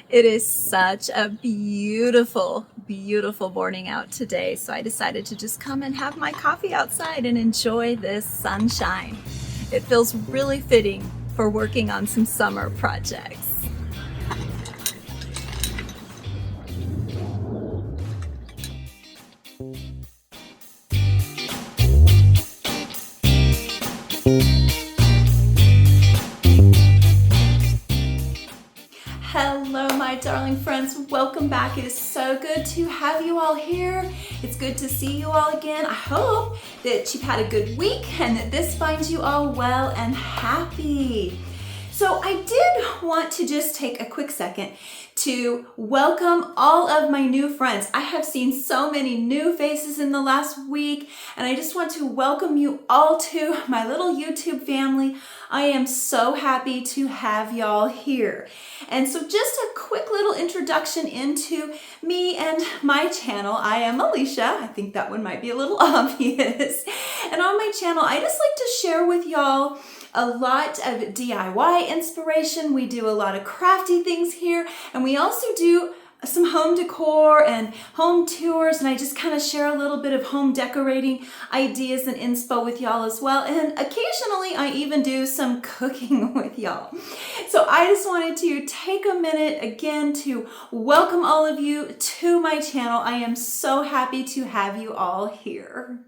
It is such a beautiful, beautiful morning out today, so I decided to just come and have my coffee outside and enjoy this sunshine. It feels really fitting for working on some summer projects. Hello, my darling friends. Welcome back. It is so good to have you all here. It's good to see you all again. I hope that you've had a good week and that this finds you all well and happy. So I did want to just take a quick second to welcome all of my new friends. I have seen so many new faces in the last week, and I just want to welcome you all to my little YouTube family. I am so happy to have y'all here. And so just a quick little introduction into me and my channel. I am Alecia. I think that one might be a little obvious. And on my channel, I just like to share with y'all a lot of DIY inspiration. We do a lot of crafty things here, and we also do some home decor and home tours, and I just kind of share a little bit of home decorating ideas and inspo with y'all as well. And occasionally I even do some cooking with y'all. So I just wanted to take a minute again to welcome all of you to my channel. I am so happy to have you all here.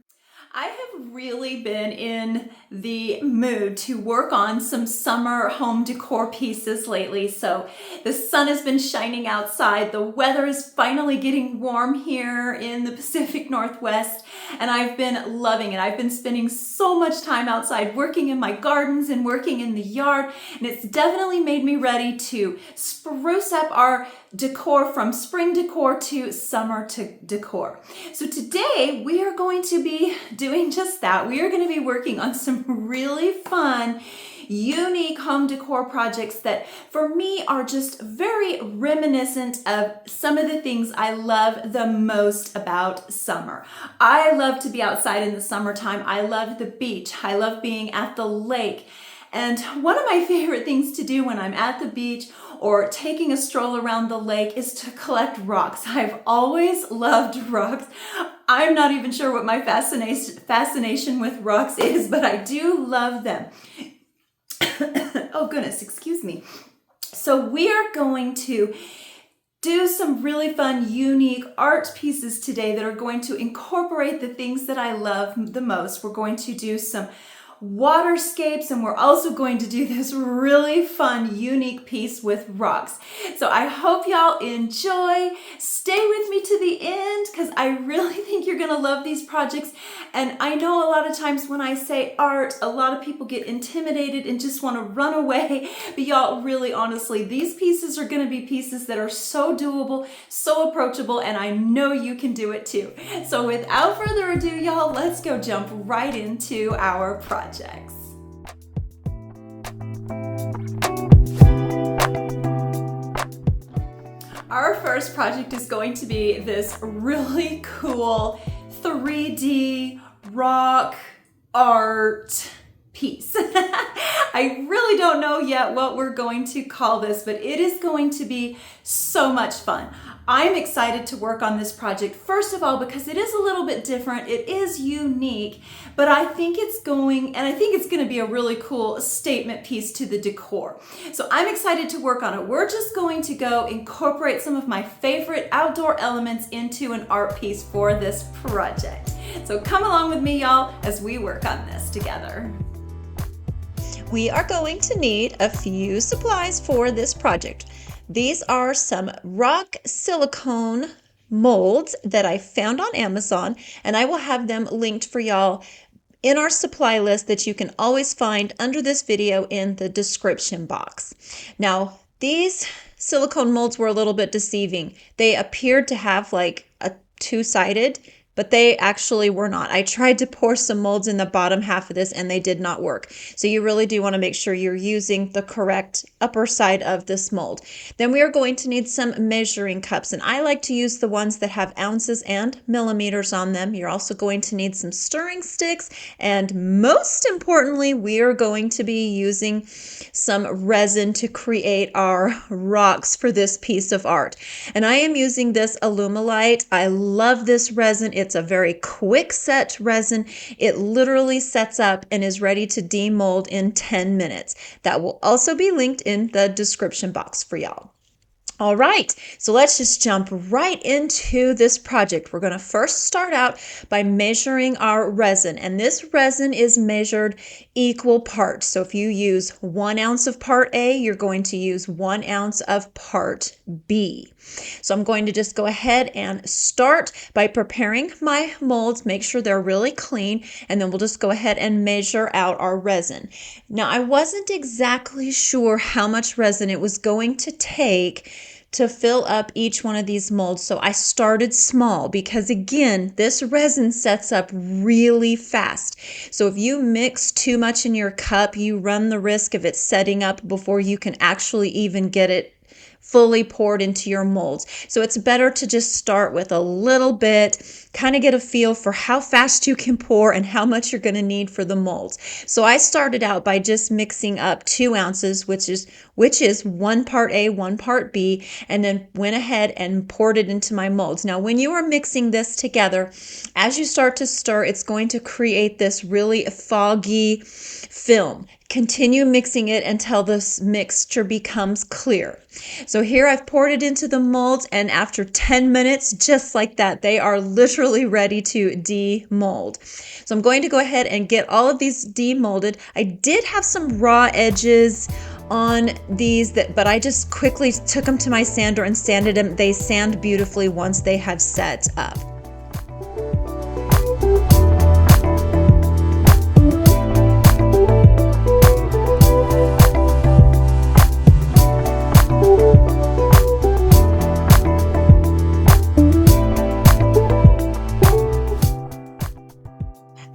I have really been in the mood to work on some summer home decor pieces lately. So the sun has been shining outside. The weather is finally getting warm here in the Pacific Northwest, and I've been loving it. I've been spending so much time outside working in my gardens and working in the yard, and it's definitely made me ready to spruce up our decor from spring decor to summer decor. So today we are going to be doing just that. We are going to be working on some really fun, unique home decor projects that for me are just very reminiscent of some of the things I love the most about summer. I love to be outside in the summertime. I love the beach. I love being at the lake. And one of my favorite things to do when I'm at the beach or taking a stroll around the lake is to collect rocks. I've always loved rocks. I'm not even sure what my fascination with rocks is, but I do love them. Oh goodness, excuse me. So we are going to do some really fun, unique art pieces today that are going to incorporate the things that I love the most. We're going to do some waterscapes, and we're also going to do this really fun, unique piece with rocks. So I hope y'all enjoy. Stay with me to the end because I really think you're gonna love these projects. And I know a lot of times when I say art, a lot of people get intimidated and just want to run away. But y'all, really honestly, these pieces are gonna be pieces that are so doable, so approachable, and I know you can do it too. So without further ado, y'all, let's go jump right into our project. Our first project is going to be this really cool 3D rock art piece. I really don't know yet what we're going to call this, but it is going to be so much fun. I'm excited to work on this project, first of all, because it is a little bit different. It is unique, but I think it's going to be a really cool statement piece to the decor. So I'm excited to work on it. We're just going to go incorporate some of my favorite outdoor elements into an art piece for this project. So come along with me, y'all, as we work on this together. We are going to need a few supplies for this project. These are some rock silicone molds that I found on Amazon, and I will have them linked for y'all in our supply list that you can always find under this video in the description box. Now, these silicone molds were a little bit deceiving. They appeared to have like a two-sided but they actually were not. I tried to pour some molds in the bottom half of this and they did not work. So you really do want to make sure you're using the correct upper side of this mold. Then we are going to need some measuring cups, and I like to use the ones that have ounces and millimeters on them. You're also going to need some stirring sticks, and most importantly, we are going to be using some resin to create our rocks for this piece of art. And I am using this Alumilite. I love this resin. It's a very quick set resin. It literally sets up and is ready to demold in 10 minutes. That will also be linked in the description box for y'all. All right, so let's just jump right into this project. We're going to first start out by measuring our resin, and this resin is measured equal parts. So if you use 1 ounce of part A, you're going to use 1 ounce of part B. So I'm going to just go ahead and start by preparing my molds, make sure they're really clean, and then we'll just go ahead and measure out our resin. Now, I wasn't exactly sure how much resin it was going to take to fill up each one of these molds. So I started small because, again, this resin sets up really fast. So if you mix too much in your cup, you run the risk of it setting up before you can actually even get it fully poured into your molds. So it's better to just start with a little bit, kind of get a feel for how fast you can pour and how much you're going to need for the molds. So I started out by just mixing up 2 ounces, which is 1 part A, 1 part B, and then went ahead and poured it into my molds. Now, when you are mixing this together, as you start to stir, it's going to create this really foggy film. Continue mixing it until this mixture becomes clear. So here I've poured it into the molds, and after 10 minutes, just like that, they are literally ready to demold. So I'm going to go ahead and get all of these demolded. I did have some raw edges on these, but I just quickly took them to my sander and sanded them. They sand beautifully once they have set up.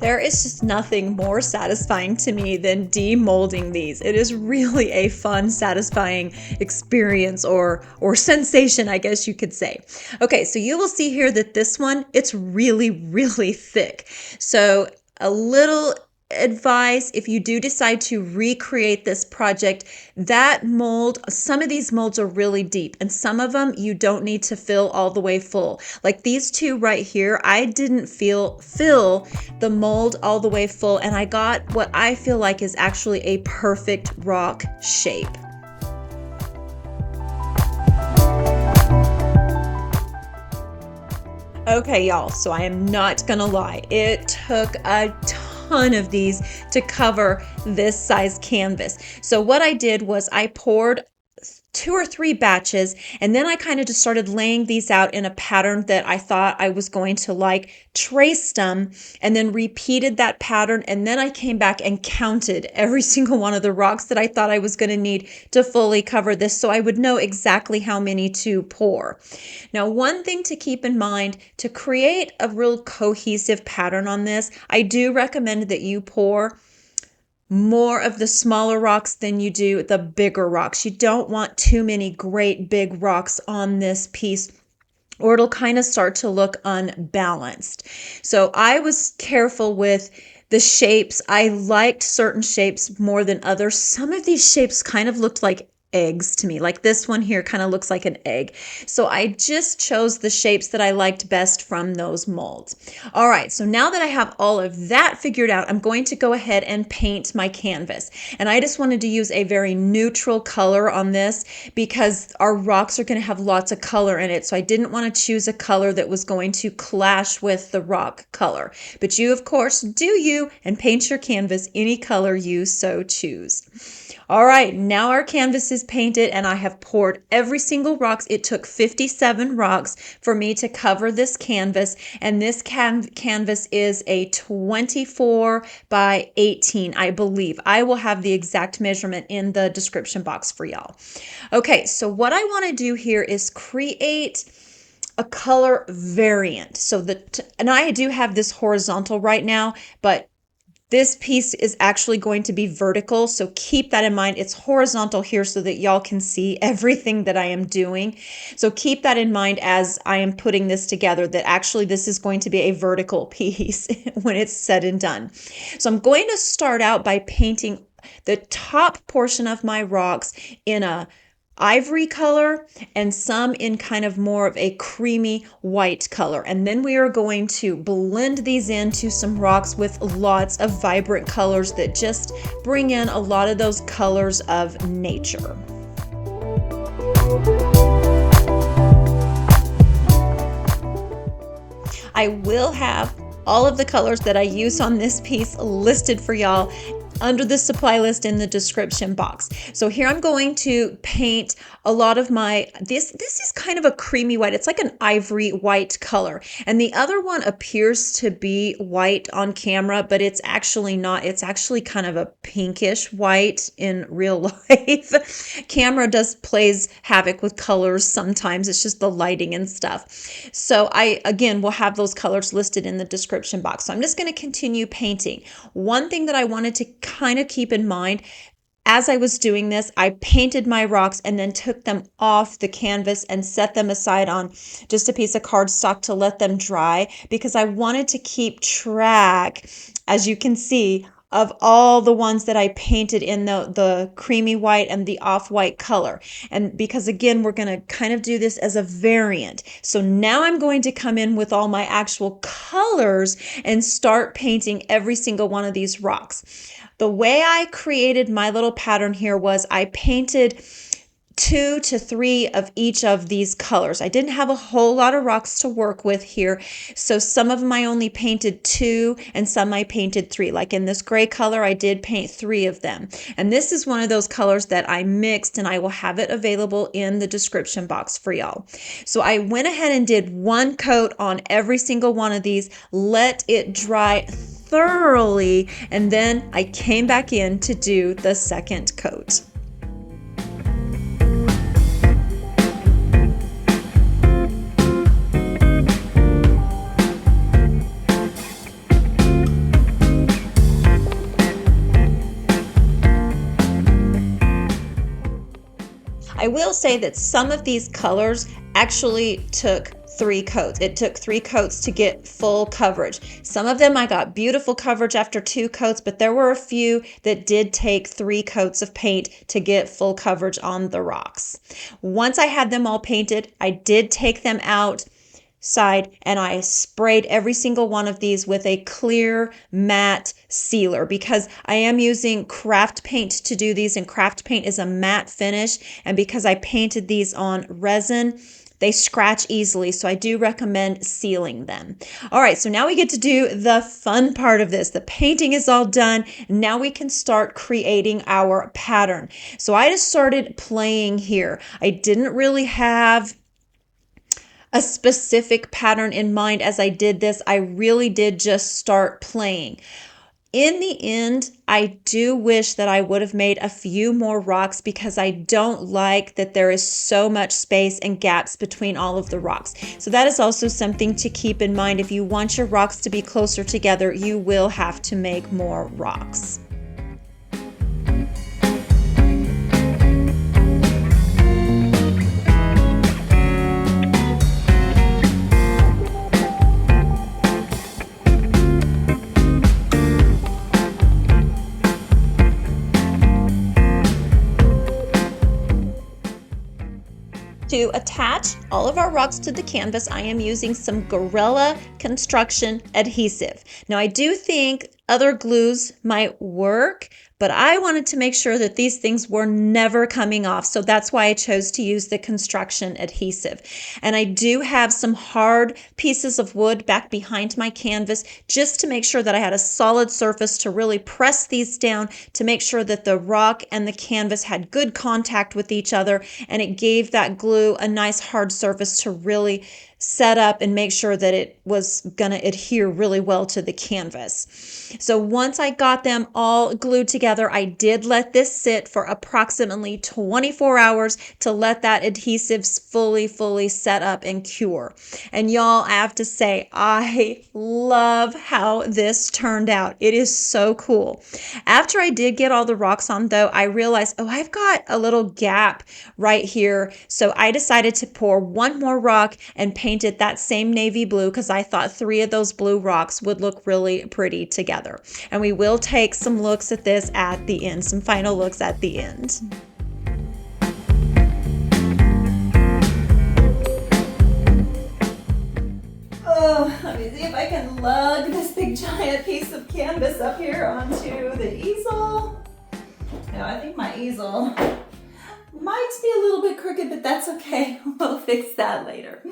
There is just nothing more satisfying to me than demolding these. It is really a fun, satisfying experience or sensation, I guess you could say. Okay, so you will see here that this one, it's really, really thick. So a little advice, if you do decide to recreate this project, that mold, some of these molds are really deep and some of them you don't need to fill all the way full. Like these two right here, I didn't fill the mold all the way full, and I got what I feel like is actually a perfect rock shape. Okay, y'all, so I am not gonna lie, it took a ton of these to cover this size canvas. So what I did was I poured 2 or 3 batches, and then I kind of just started laying these out in a pattern that I thought I was going to like, traced them, and then repeated that pattern, and then I came back and counted every single one of the rocks that I thought I was going to need to fully cover this, so I would know exactly how many to pour. Now, one thing to keep in mind, to create a real cohesive pattern on this, I do recommend that you pour more of the smaller rocks than you do the bigger rocks. You don't want too many great big rocks on this piece, or it'll kind of start to look unbalanced. So I was careful with the shapes. I liked certain shapes more than others. Some of these shapes kind of looked like eggs to me. Like this one here kind of looks like an egg. So I just chose the shapes that I liked best from those molds. All right, so now that I have all of that figured out, I'm going to go ahead and paint my canvas. And I just wanted to use a very neutral color on this because our rocks are going to have lots of color in it. So I didn't want to choose a color that was going to clash with the rock color. But you, of course, do you, and paint your canvas any color you so choose. All right, now our canvas is painted and I have poured every single rock. It took 57 rocks for me to cover this canvas, and this canvas is a 24 by 18, I believe. I will have the exact measurement in the description box for y'all. Okay, so what I want to do here is create a color variant. So and I do have this horizontal right now, but this piece is actually going to be vertical, so keep that in mind. It's horizontal here so that y'all can see everything that I am doing. So keep that in mind as I am putting this together, that actually this is going to be a vertical piece when it's said and done. So I'm going to start out by painting the top portion of my rocks in a ivory color and some in kind of more of a creamy white color. And then we are going to blend these into some rocks with lots of vibrant colors that just bring in a lot of those colors of nature. I will have all of the colors that I use on this piece listed for y'all under the supply list in the description box. So here I'm going to paint a lot of this is kind of a creamy white. It's like an ivory white color. And the other one appears to be white on camera, but it's actually not. It's actually kind of a pinkish white in real life. Camera plays havoc with colors sometimes. It's just the lighting and stuff. So I, again, will have those colors listed in the description box. So I'm just going to continue painting. One thing that I wanted to kind of keep in mind, as I was doing this, I painted my rocks and then took them off the canvas and set them aside on just a piece of cardstock to let them dry, because I wanted to keep track, as you can see, of all the ones that I painted in the creamy white and the off-white color. And because again, we're going to kind of do this as a variant. So now I'm going to come in with all my actual colors and start painting every single one of these rocks. The way I created my little pattern here was I painted 2 to 3 of each of these colors. I didn't have a whole lot of rocks to work with here, so some of them I only painted 2 and some I painted 3. Like in this gray color, I did paint 3 of them. And this is one of those colors that I mixed, and I will have it available in the description box for y'all. So I went ahead and did 1 coat on every single one of these, let it dry thoroughly, and then I came back in to do the second coat. I will say that some of these colors actually took 3 coats. It took 3 coats to get full coverage. Some of them I got beautiful coverage after 2 coats, but there were a few that did take 3 coats of paint to get full coverage on the rocks. Once I had them all painted, I did take them outside and I sprayed every single one of these with a clear matte sealer, because I am using craft paint to do these, and craft paint is a matte finish, and because I painted these on resin, they scratch easily, so I do recommend sealing them. All right, so now we get to do the fun part of this. The painting is all done. Now we can start creating our pattern. So I just started playing here. I didn't really have a specific pattern in mind as I did this. I really did just start playing. In the end, I do wish that I would have made a few more rocks, because I don't like that there is so much space and gaps between all of the rocks. So that is also something to keep in mind. If you want your rocks to be closer together, you will have to make more rocks. To attach all of our rocks to the canvas, I am using some Gorilla Construction adhesive. Now, I do think other glues might work, but I wanted to make sure that these things were never coming off. So that's why I chose to use the construction adhesive. And I do have some hard pieces of wood back behind my canvas, just to make sure that I had a solid surface to really press these down, to make sure that the rock and the canvas had good contact with each other, and it gave that glue a nice hard surface to really set up and make sure that it was going to adhere really well to the canvas. So once I got them all glued together, I did let this sit for approximately 24 hours to let that adhesive fully set up and cure. And y'all, I have to say, I love how this turned out. It is so cool. After I did get all the rocks on though, I realized, oh, I've got a little gap right here. So I decided to pour one more rock and paint it that same navy blue because I thought 3 of those blue rocks would look really pretty together. And we will take some looks at this at the end, some final looks at the end. Oh, let me see if I can lug this big giant piece of canvas up here onto the easel. No, I think my easel might be a little bit crooked, but that's okay. We'll fix that later.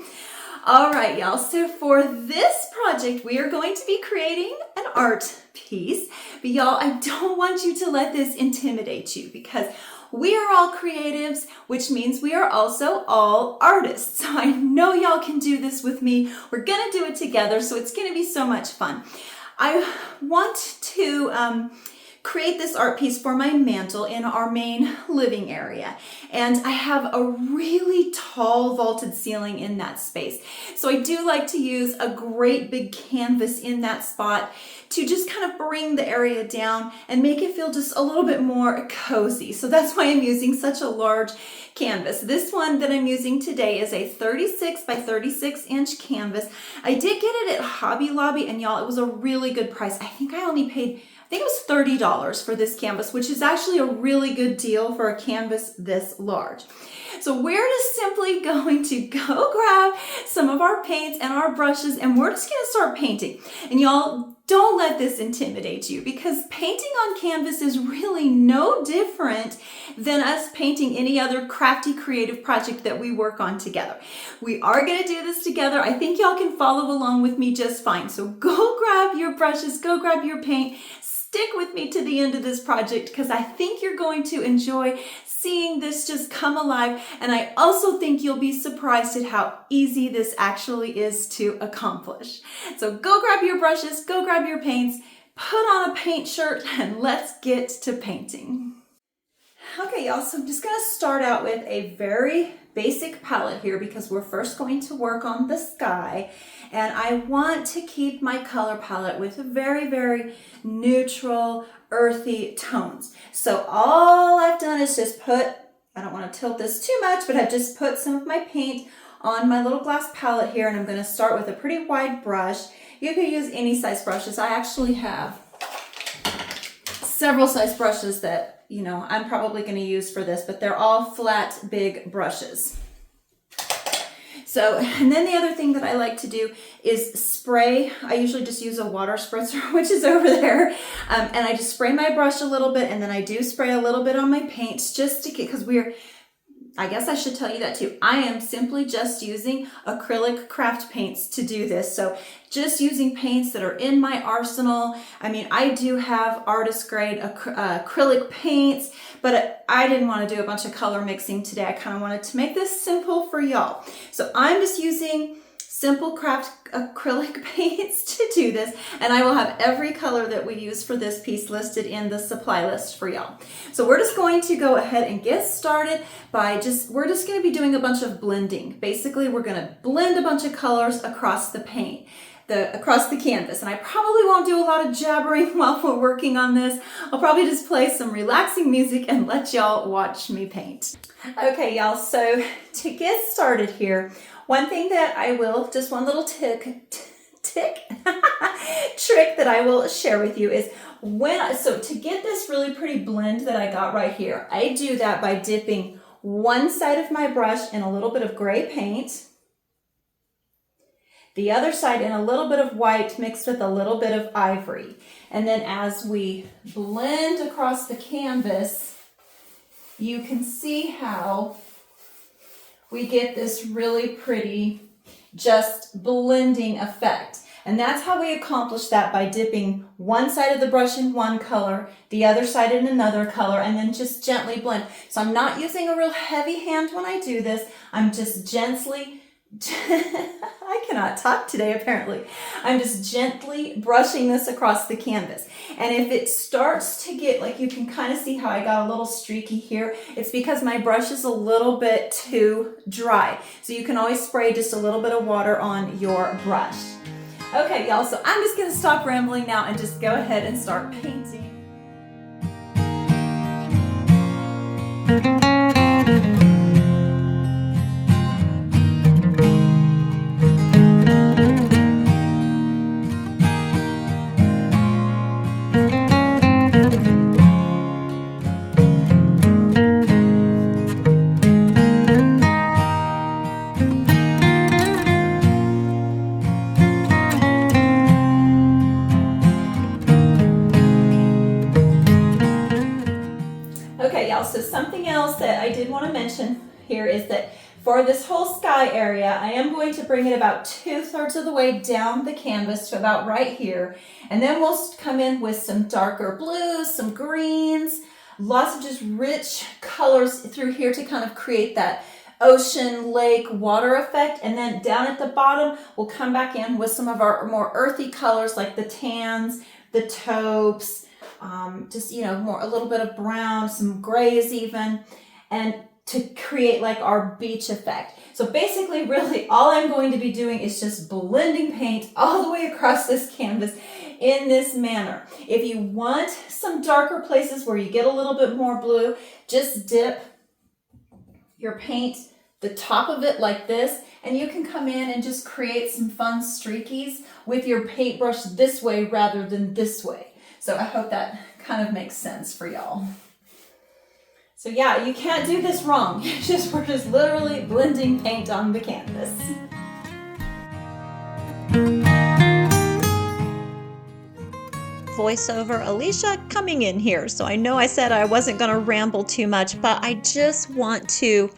All right, y'all. So for this project, we are going to be creating an art piece. But y'all, I don't want you to let this intimidate you because we are all creatives, which means we are also all artists. So I know y'all can do this with me. We're gonna do it together, so it's gonna be so much fun. I want to create this art piece for my mantle in our main living area. And I have a really tall vaulted ceiling in that space. So I do like to use a great big canvas in that spot to just kind of bring the area down and make it feel just a little bit more cozy. So that's why I'm using such a large canvas. This one that I'm using today is a 36 by 36 inch canvas. I did get it at Hobby Lobby, and y'all, it was a really good price. I think it was $30 for this canvas, which is actually a really good deal for a canvas this large. So we're just simply going to go grab some of our paints and our brushes, and we're just going to start painting. And y'all, don't let this intimidate you because painting on canvas is really no different than us painting any other crafty creative project that we work on together. We are going to do this together. I think y'all can follow along with me just fine. So go grab your brushes, go grab your paint. Stick with me to the end of this project because I think you're going to enjoy seeing this just come alive. And I also think you'll be surprised at how easy this actually is to accomplish. So go grab your brushes, go grab your paints, put on a paint shirt, and let's get to painting. Okay, y'all, so I'm just going to start out with a very basic palette here because we're first going to work on the sky. And I want to keep my color palette with very neutral, earthy tones. So all I've done is just I don't want to tilt this too much, but I've just put some of my paint on my little glass palette here, and I'm going to start with a pretty wide brush. You could use any size brushes. I actually have several size brushes that, you know, I'm probably going to use for this, but they're all flat, big brushes. So, and then the other thing that I like to do is spray. I usually just use a water spritzer, which is over there. And I just spray my brush a little bit, and then I do spray a little bit on my paints just to get, because I guess I should tell you that too. I am simply just using acrylic craft paints to do this. So just using paints that are in my arsenal. I mean, I do have artist grade acrylic paints, but I didn't want to do a bunch of color mixing today. I kind of wanted to make this simple for y'all. So I'm just using simple craft acrylic paints to do this, and I will have every color that we use for this piece listed in the supply list for y'all. So we're just going to go ahead and get started by we're just going to be doing a bunch of blending. Basically, we're going to blend a bunch of colors across the paint. Across the canvas, and I probably won't do a lot of jabbering while we're working on this. I'll probably just play some relaxing music and let y'all watch me paint. Okay, y'all, so to get started here, one thing that I will, just one little trick that I will share with you is so to get this really pretty blend that I got right here, I do that by dipping one side of my brush in a little bit of gray paint, the other side in a little bit of white mixed with a little bit of ivory. And then as we blend across the canvas, you can see how we get this really pretty just blending effect. And that's how we accomplish that, by dipping one side of the brush in one color, the other side in another color, and then just gently blend. So I'm not using a real heavy hand when I do this. I'm just gently I cannot talk today, apparently. I'm just gently brushing this across the canvas. And if it starts to get, like you can kind of see how I got a little streaky here, it's because my brush is a little bit too dry. So you can always spray just a little bit of water on your brush. Okay, y'all, so I'm just gonna stop rambling now and just go ahead and start painting. Okay, y'all, so something else that I did want to mention here is that for this whole sky area, I am going to bring it about 2/3 of the way down the canvas to about right here. And then we'll come in with some darker blues, some greens, lots of just rich colors through here to kind of create that ocean, lake, water effect. And then down at the bottom, we'll come back in with some of our more earthy colors like the tans, the taupes, just, you know, more, a little bit of brown, some grays even, and to create like our beach effect. So basically, really, all I'm going to be doing is just blending paint all the way across this canvas in this manner. If you want some darker places where you get a little bit more blue, just dip your paint the top of it like this, and you can come in and just create some fun streakies with your paintbrush this way rather than this way. So I hope that kind of makes sense for y'all. So yeah, you can't do this wrong. We're just literally blending paint on the canvas. Voiceover Alecia coming in here. So I know I said I wasn't going to ramble too much, but I just want to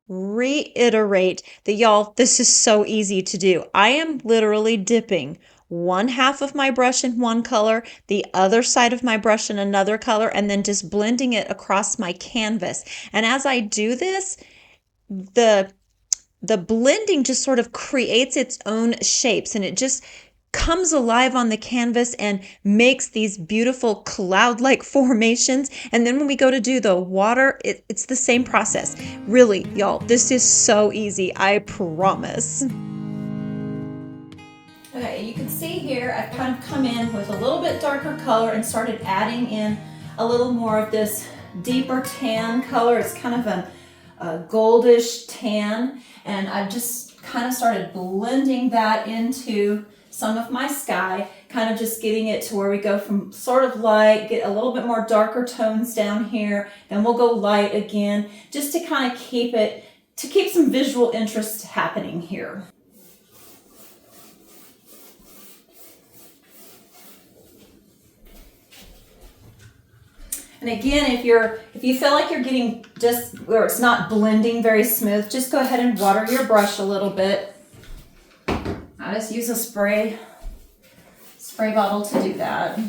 reiterate that, y'all, this is so easy to do. I am literally dipping one half of my brush in one color, the other side of my brush in another color, and then just blending it across my canvas. And as I do this, the blending just sort of creates its own shapes, and it just comes alive on the canvas and makes these beautiful cloud-like formations. And then when we go to do the water, it's the same process. Really, y'all, this is so easy, I promise. Okay, you can see here I've kind of come in with a little bit darker color and started adding in a little more of this deeper tan color. It's kind of a goldish tan, and I've just kind of started blending that into some of my sky, kind of just getting it to where we go from sort of light, get a little bit more darker tones down here, then we'll go light again, just to kind of keep some visual interest happening here. And again, if you feel like you're getting just where it's not blending very smooth, just go ahead and water your brush a little bit. I just use a spray bottle to do that.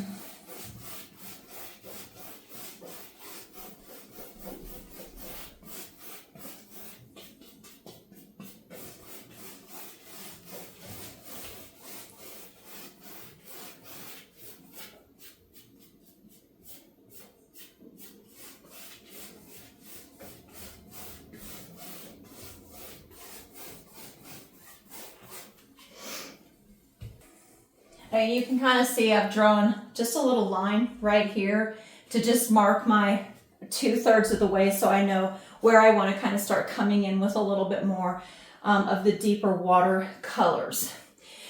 And you can kind of see I've drawn just a little line right here to just mark my 2/3 of the way, so I know where I want to kind of start coming in with a little bit more of the deeper water colors.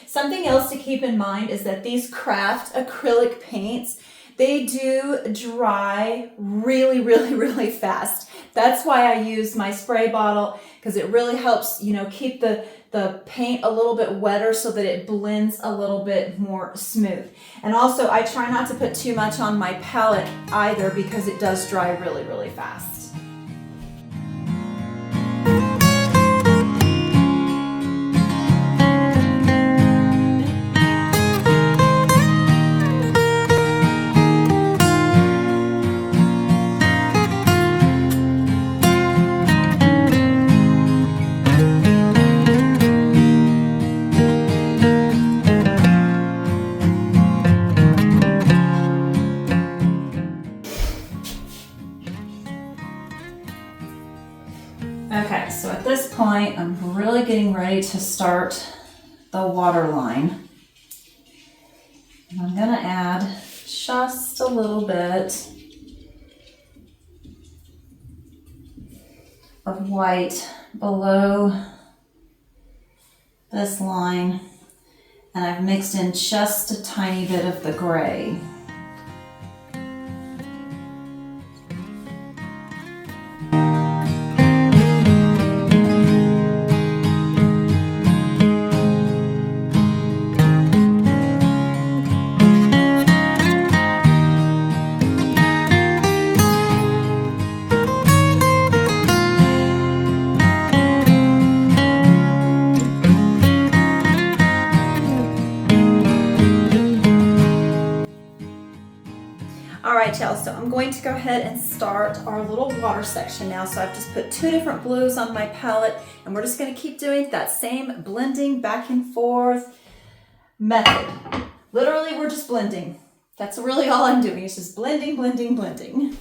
Something else to keep in mind is that these craft acrylic paints, they do dry really, really, really fast. That's why I use my spray bottle, because it really helps, you know, keep the paint a little bit wetter so that it blends a little bit more smooth. And also, I try not to put too much on my palette either, because it does dry really, really fast. I'm really getting ready to start the water line. And I'm gonna add just a little bit of white below this line, and I've mixed in just a tiny bit of the gray. All right, y'all, so I'm going to go ahead and start our little water section now. So I've just put 2 different blues on my palette, and we're just gonna keep doing that same blending back and forth method. Literally, we're just blending. That's really all I'm doing. It's just blending, blending, blending.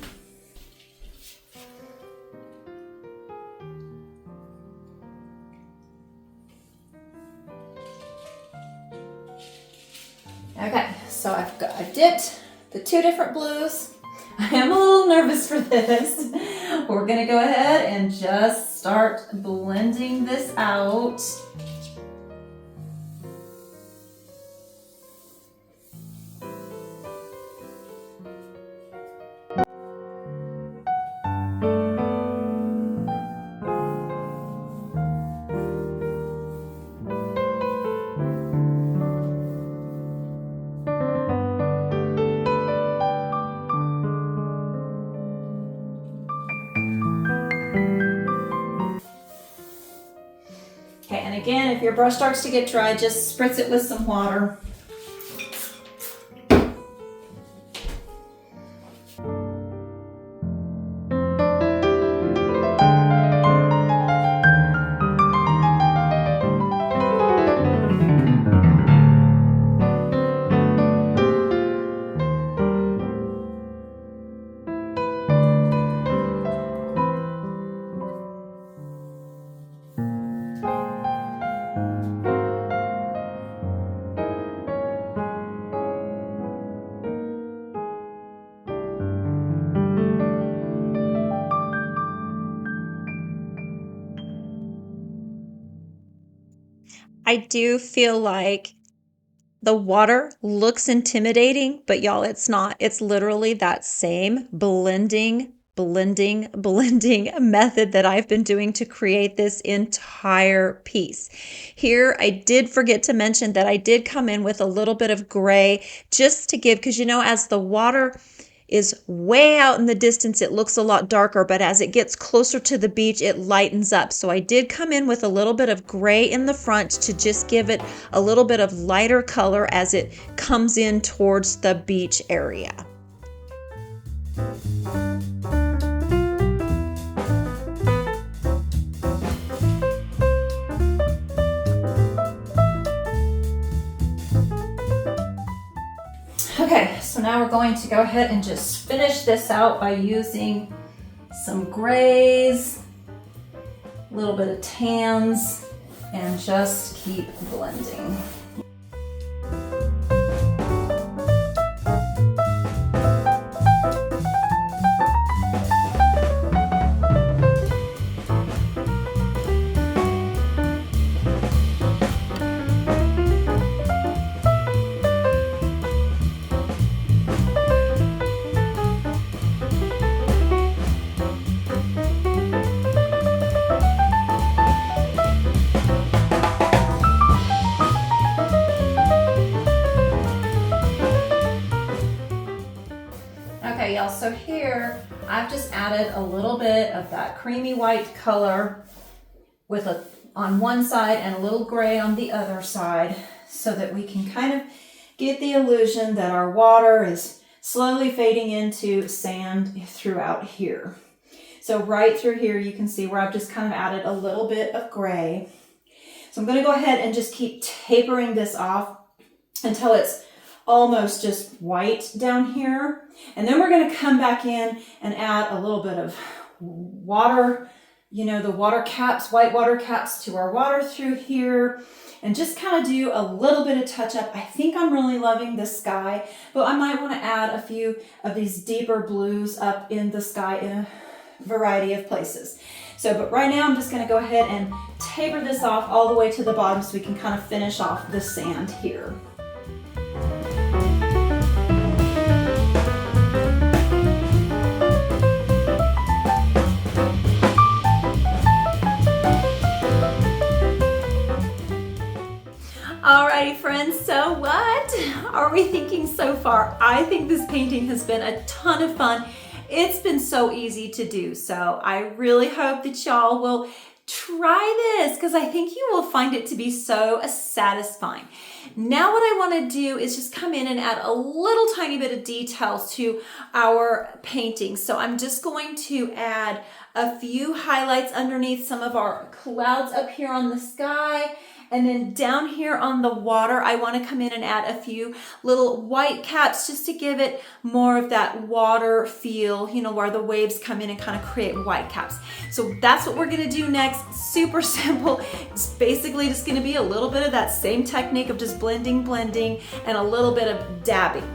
Okay, so I've dipped the 2 different blues. I am a little nervous for this. We're gonna go ahead and just start blending this out. Okay, and again, if your brush starts to get dry, just spritz it with some water. I do feel like the water looks intimidating, but y'all, it's not. It's literally that same blending method that I've been doing to create this entire piece. Here, I did forget to mention that I did come in with a little bit of gray just to give, because you know, as the water is way out in the distance, it looks a lot darker, but as it gets closer to the beach, it lightens up. So I did come in with a little bit of gray in the front to just give it a little bit of lighter color as it comes in towards the beach area. Okay, so now we're going to go ahead and just finish this out by using some grays, a little bit of tans, and just keep blending. Okay, y'all, so here I've just added a little bit of that creamy white color with on one side and a little gray on the other side, so that we can kind of get the illusion that our water is slowly fading into sand throughout here. So right through here, you can see where I've just kind of added a little bit of gray. So I'm going to go ahead and just keep tapering this off until it's almost just white down here. And then we're going to come back in and add a little bit of water you know, the water caps, white water caps to our water through here, and just kind of do a little bit of touch up. I think I'm really loving the sky, but I might want to add a few of these deeper blues up in the sky in a variety of places. So, but right now I'm just going to go ahead and taper this off all the way to the bottom so we can kind of finish off the sand here. Alrighty friends, so what are we thinking so far? I think this painting has been a ton of fun. It's been so easy to do, so I really hope that y'all will try this because I think you will find it to be so satisfying. Now what I want to do is just come in and add a little tiny bit of details to our painting. So I'm just going to add a few highlights underneath some of our clouds up here on the sky. And then down here on the water, I want to come in and add a few little white caps just to give it more of that water feel, you know, where the waves come in and kind of create white caps. So that's what we're going to do next. Super simple. It's basically just going to be a little bit of that same technique of just blending, and a little bit of dabbing.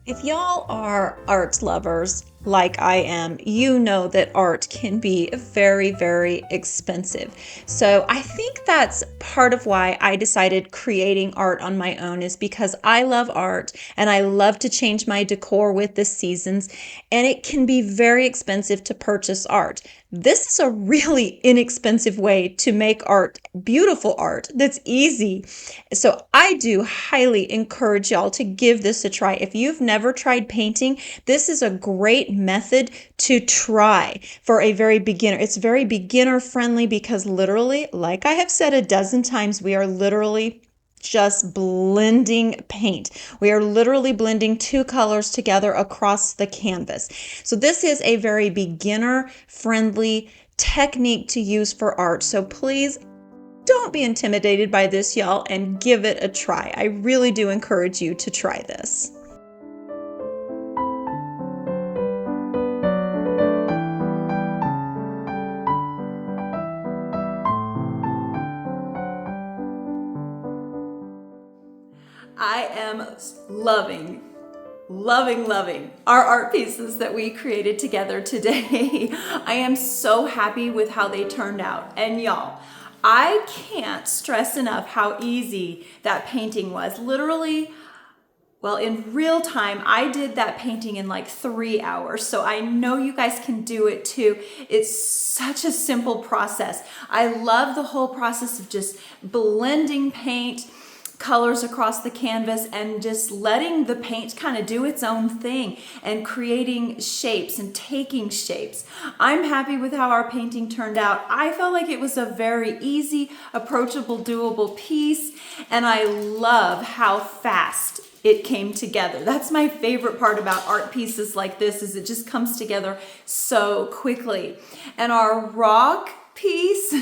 If y'all are art lovers like I am, you know that art can be very, very expensive. So I think that's part of why I decided creating art on my own is because I love art and I love to change my decor with the seasons, and it can be very expensive to purchase art. This is a really inexpensive way to make art, beautiful art that's easy. So I do highly encourage y'all to give this a try. If you've never tried painting, this is a great method to try for a very beginner. It's very beginner friendly because literally, like I have said a dozen times, we are literally just blending paint. We are literally blending two colors together across the canvas. So this is a very beginner friendly technique to use for art. So please don't be intimidated by this, y'all, and give it a try. I really do encourage you to try this. I am loving our art pieces that we created together today. I am so happy with how they turned out. And y'all, I can't stress enough how easy that painting was. Literally, well, in real time, I did that painting in like 3 hours. So I know you guys can do it too. It's such a simple process. I love the whole process of just blending paint, colors across the canvas, and just letting the paint kind of do its own thing and creating shapes and taking shapes. I'm happy with how our painting turned out. I felt like it was a very easy, approachable, doable piece, and I love how fast it came together. That's my favorite part about art pieces like this, is it just comes together so quickly. And our rock piece,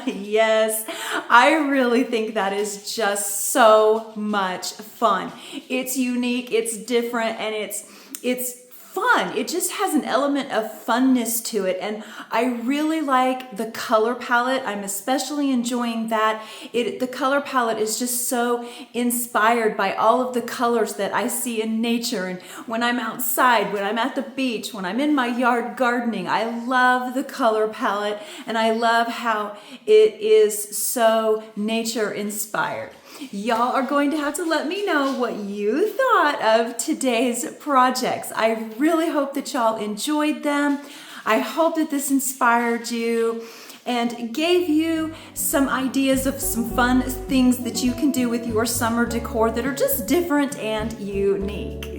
yes, I really think that is just so much fun. It's unique, it's different, and it's fun. It just has an element of funness to it, and I really like the color palette. I'm especially enjoying that. The color palette is just so inspired by all of the colors that I see in nature, and when I'm outside, when I'm at the beach, when I'm in my yard gardening. I love the color palette, and I love how it is so nature inspired. Y'all are going to have to let me know what you thought of today's projects. I really hope that y'all enjoyed them. I hope that this inspired you and gave you some ideas of some fun things that you can do with your summer decor that are just different and unique.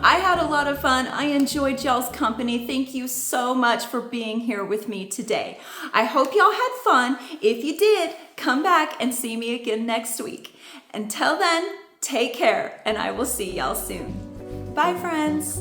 I had a lot of fun. I enjoyed y'all's company. Thank you so much for being here with me today. I hope y'all had fun. If you did, come back and see me again next week. Until then, take care, and I will see y'all soon. Bye, friends.